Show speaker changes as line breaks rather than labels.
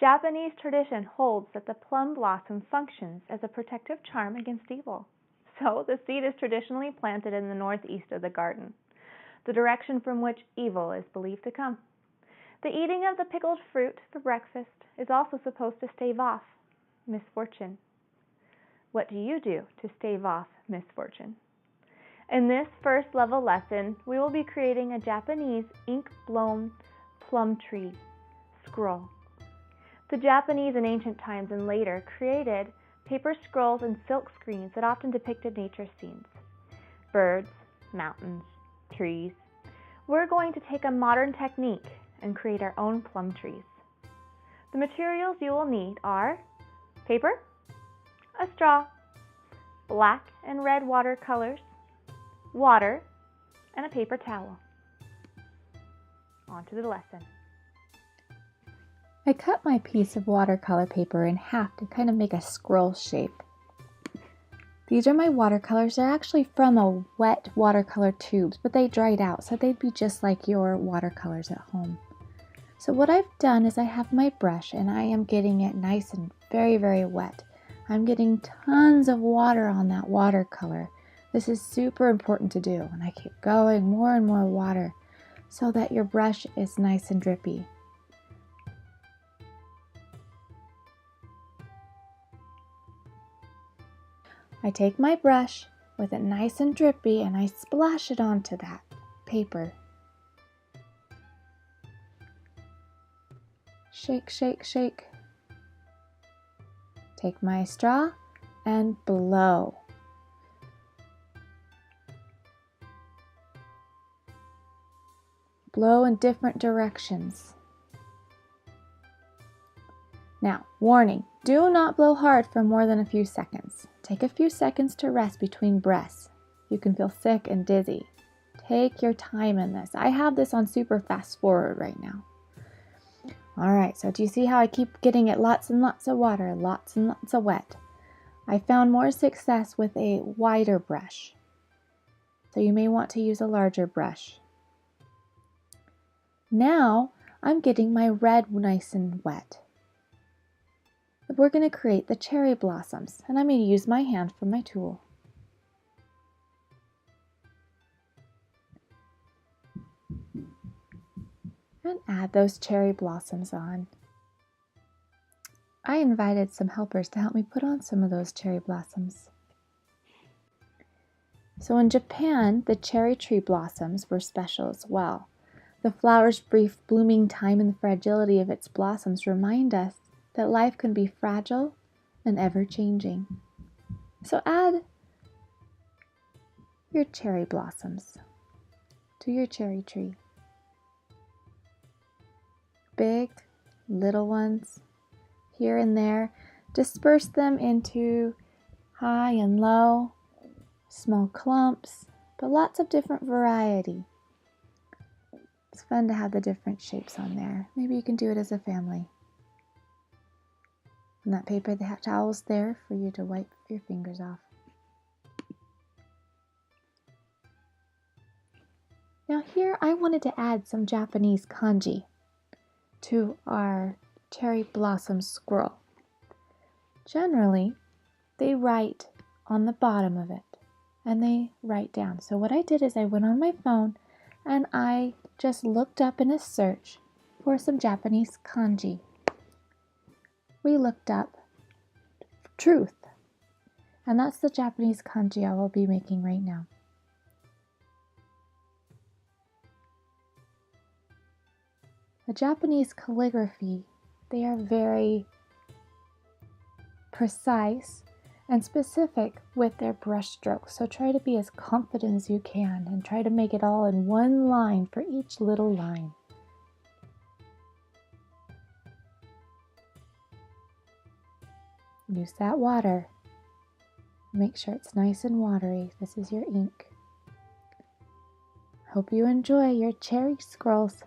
Japanese tradition holds that the plum blossom functions as a protective charm against evil. So the seed is traditionally planted in the northeast of the garden, the direction from which evil is believed to come. The eating of the pickled fruit for breakfast is also supposed to stave off misfortune. What do you do to stave off misfortune? In this first level lesson, we will be creating a Japanese ink-blown plum tree scroll. The Japanese in ancient times and later created paper scrolls and silk screens that often depicted nature scenes, birds, mountains, trees. We're going to take a modern technique and create our own plum trees. The materials you will need are paper, a straw, black and red watercolors, water, and a paper towel. On to the lesson.
I cut my piece of watercolor paper in half to kind of make a scroll shape. These are my watercolors. They're actually from a wet watercolor tubes, but they dried out, so they'd be just like your watercolors at home. So what I've done is I have my brush and I am getting it nice and very, very wet. I'm getting tons of water on that watercolor. This is super important to do, and I keep going more and more water so that your brush is nice and drippy. I take my brush with it nice and drippy and I splash it onto that paper. Shake, shake, shake. Take my straw and blow. Blow in different directions. Now, warning, do not blow hard for more than a few seconds. Take a few seconds to rest between breaths. You can feel sick and dizzy. Take your time in this. I have this on super fast forward right now. All right, so do you see how I keep getting it lots and lots of water, lots and lots of wet? I found more success with a wider brush. So you may want to use a larger brush. Now I'm getting my red nice and wet. We're going to create the cherry blossoms, and I'm going to use my hand for my tool. And add those cherry blossoms on. I invited some helpers to help me put on some of those cherry blossoms. So in Japan, the cherry tree blossoms were special as well. The flower's brief blooming time and the fragility of its blossoms remind us that life can be fragile and ever-changing. So add your cherry blossoms to your cherry tree. Big, little ones, here and there. Disperse them into high and low, small clumps, but lots of different variety. It's fun to have the different shapes on there. Maybe you can do it as a family. And that paper, the towel's there for you to wipe your fingers off. Now here I wanted to add some Japanese kanji to our cherry blossom scroll. Generally, they write on the bottom of it and they write down. So what I did is I went on my phone and I just looked up in a search for some Japanese kanji. We looked up truth, and that's the Japanese kanji I will be making right now. The Japanese calligraphy, they are very precise and specific with their brush strokes, so try to be as confident as you can and try to make it all in one line for each little line. Use that water. Make sure it's nice and watery. This is your ink. Hope you enjoy your cherry scrolls.